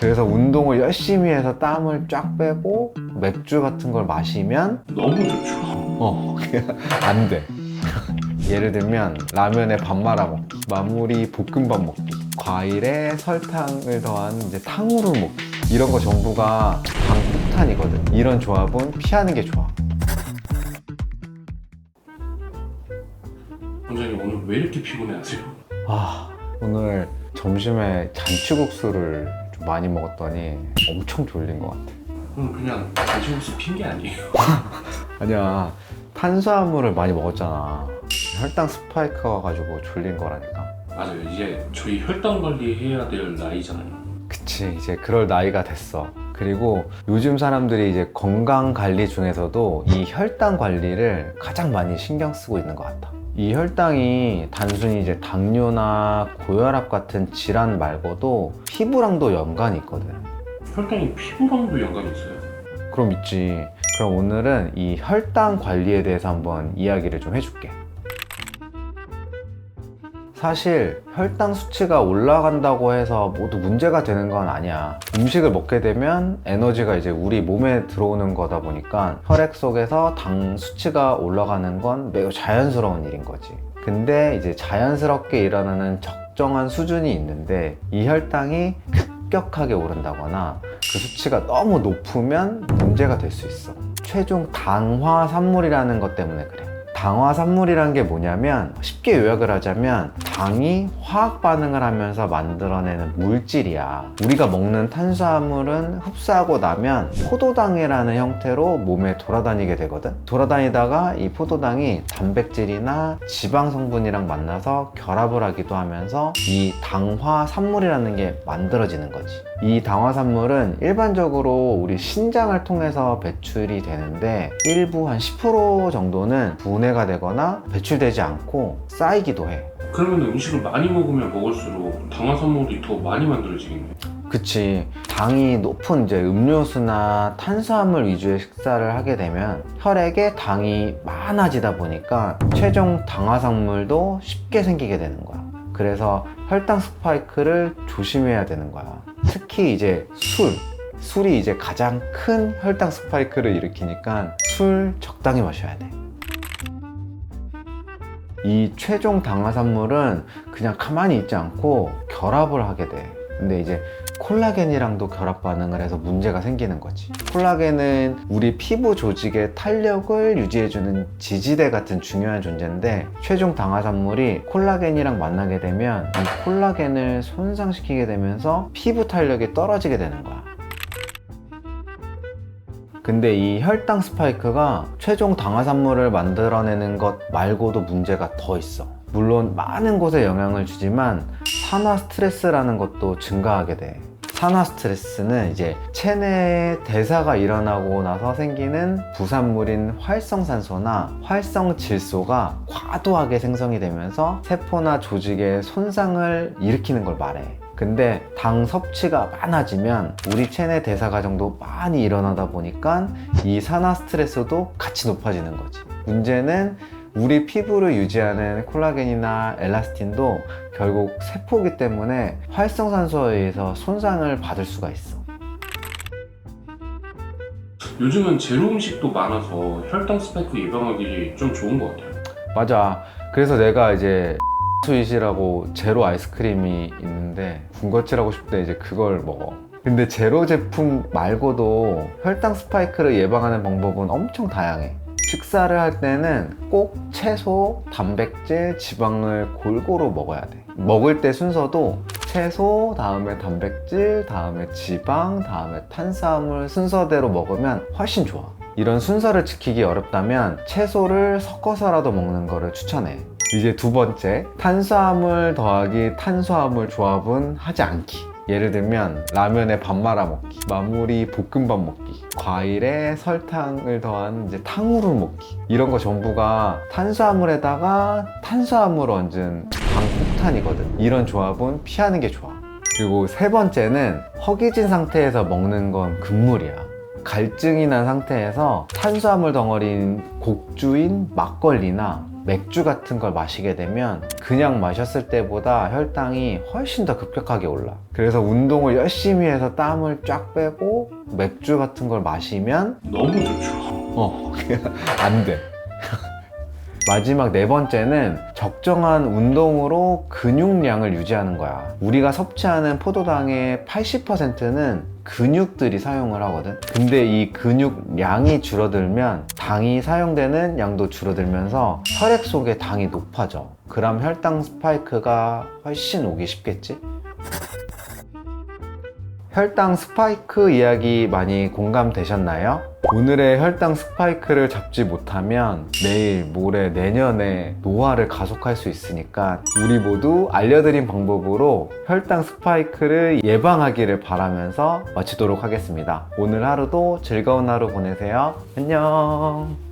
그래서 운동을 열심히 해서 땀을 쫙 빼고 맥주 같은 걸 마시면 너무 좋죠. 안 돼. 예를 들면 라면에 밥 말아 먹기, 마무리 볶음밥 먹기, 과일에 설탕을 더한 이제 탕후루 먹기, 이런 거 전부가 방폭탄이거든. 이런 조합은 피하는 게 좋아. 원장님 오늘 왜 이렇게 피곤해하세요? 오늘 점심에 잔치국수를 좀 많이 먹었더니 엄청 졸린 것 같아. 그냥 잔치국수 핑계 아니에요? 아니야, 탄수화물을 많이 먹었잖아. 혈당 스파이크가 와가지고 졸린 거라니까. 맞아요. 이제 저희 혈당 관리해야 될 나이잖아요. 그치, 이제 그럴 나이가 됐어. 그리고 요즘 사람들이 이제 건강 관리 중에서도 이 혈당 관리를 가장 많이 신경 쓰고 있는 것 같아. 이 혈당이 단순히 이제 당뇨나 고혈압 같은 질환 말고도 피부랑도 연관이 있거든. 혈당이 피부랑도 연관이 있어요. 그럼 있지. 그럼 오늘은 이 혈당 관리에 대해서 한번 이야기를 좀 해줄게. 사실 혈당 수치가 올라간다고 해서 모두 문제가 되는 건 아니야. 음식을 먹게 되면 에너지가 이제 우리 몸에 들어오는 거다 보니까 혈액 속에서 당 수치가 올라가는 건 매우 자연스러운 일인 거지. 근데 이제 자연스럽게 일어나는 적정한 수준이 있는데 이 혈당이 급격하게 오른다거나 그 수치가 너무 높으면 문제가 될 수 있어. 최종 당화산물이라는 것 때문에 그래. 당화산물이란 게 뭐냐면 쉽게 요약을 하자면 당이 화학 반응을 하면서 만들어내는 물질이야. 우리가 먹는 탄수화물은 흡수하고 나면 포도당이라는 형태로 몸에 돌아다니게 되거든. 돌아다니다가 이 포도당이 단백질이나 지방 성분이랑 만나서 결합을 하기도 하면서 이 당화산물이라는 게 만들어지는 거지. 이 당화산물은 일반적으로 우리 신장을 통해서 배출이 되는데 일부 한 10% 정도는 분해가 되거나 배출되지 않고 쌓이기도 해. 그러면 음식을 많이 먹으면 먹을수록 당화산물이 더 많이 만들어지겠네요. 그치. 당이 높은 이제 음료수나 탄수화물 위주의 식사를 하게 되면 혈액에 당이 많아지다 보니까 최종 당화산물도 쉽게 생기게 되는 거야. 그래서 혈당 스파이크를 조심해야 되는 거야. 특히 이제 술이 이제 가장 큰 혈당 스파이크를 일으키니까 술 적당히 마셔야 돼. 이 최종 당화산물은 그냥 가만히 있지 않고 결합을 하게 돼. 근데 이제 콜라겐이랑도 결합 반응을 해서 문제가 생기는 거지. 콜라겐은 우리 피부 조직의 탄력을 유지해주는 지지대 같은 중요한 존재인데 최종 당화산물이 콜라겐이랑 만나게 되면 이 콜라겐을 손상시키게 되면서 피부 탄력이 떨어지게 되는 거야. 근데 이 혈당 스파이크가 최종 당화산물을 만들어내는 것 말고도 문제가 더 있어. 물론 많은 곳에 영향을 주지만 산화 스트레스라는 것도 증가하게 돼. 산화 스트레스는 이제 체내에 대사가 일어나고 나서 생기는 부산물인 활성산소나 활성질소가 과도하게 생성이 되면서 세포나 조직에 손상을 일으키는 걸 말해. 근데 당 섭취가 많아지면 우리 체내 대사 과정도 많이 일어나다 보니까 이 산화 스트레스도 같이 높아지는 거지. 문제는 우리 피부를 유지하는 콜라겐이나 엘라스틴도 결국 세포이기 때문에 활성산소에 의해서 손상을 받을 수가 있어. 요즘은 제로 음식도 많아서 혈당 스파이크 예방하기 좀 좋은 것 같아요. 맞아. 그래서 내가 이제 스윗이라고 제로 아이스크림이 있는데 군것질하고 싶을 때 이제 그걸 먹어. 근데 제로 제품 말고도 혈당 스파이크를 예방하는 방법은 엄청 다양해. 식사를 할 때는 꼭 채소, 단백질, 지방을 골고루 먹어야 돼. 먹을 때 순서도 채소, 다음에 단백질, 다음에 지방, 다음에 탄수화물 순서대로 먹으면 훨씬 좋아. 이런 순서를 지키기 어렵다면 채소를 섞어서라도 먹는 거를 추천해. 이제 두 번째, 탄수화물 더하기 탄수화물 조합은 하지 않기. 예를 들면 라면에 밥 말아 먹기, 마무리 볶음밥 먹기, 과일에 설탕을 더한 이제 탕후루 먹기, 이런 거 전부가 탄수화물에다가 탄수화물 얹은 방폭탄이거든. 이런 조합은 피하는 게 좋아. 그리고 세 번째는 허기진 상태에서 먹는 건 금물이야. 갈증이 난 상태에서 탄수화물 덩어리인 곡주인 막걸리나 맥주 같은 걸 마시게 되면 그냥 마셨을 때보다 혈당이 훨씬 더 급격하게 올라. 그래서 운동을 열심히 해서 땀을 쫙 빼고 맥주 같은 걸 마시면 너무 좋죠. 안 돼. 마지막 네 번째는 적정한 운동으로 근육량을 유지하는 거야. 우리가 섭취하는 포도당의 80%는 근육들이 사용을 하거든. 근데 이 근육량이 줄어들면 당이 사용되는 양도 줄어들면서 혈액 속에 당이 높아져. 그럼 혈당 스파이크가 훨씬 오기 쉽겠지? 혈당 스파이크 이야기 많이 공감되셨나요? 오늘의 혈당 스파이크를 잡지 못하면 내일, 모레, 내년에 노화를 가속할 수 있으니까 우리 모두 알려드린 방법으로 혈당 스파이크를 예방하기를 바라면서 마치도록 하겠습니다. 오늘 하루도 즐거운 하루 보내세요. 안녕.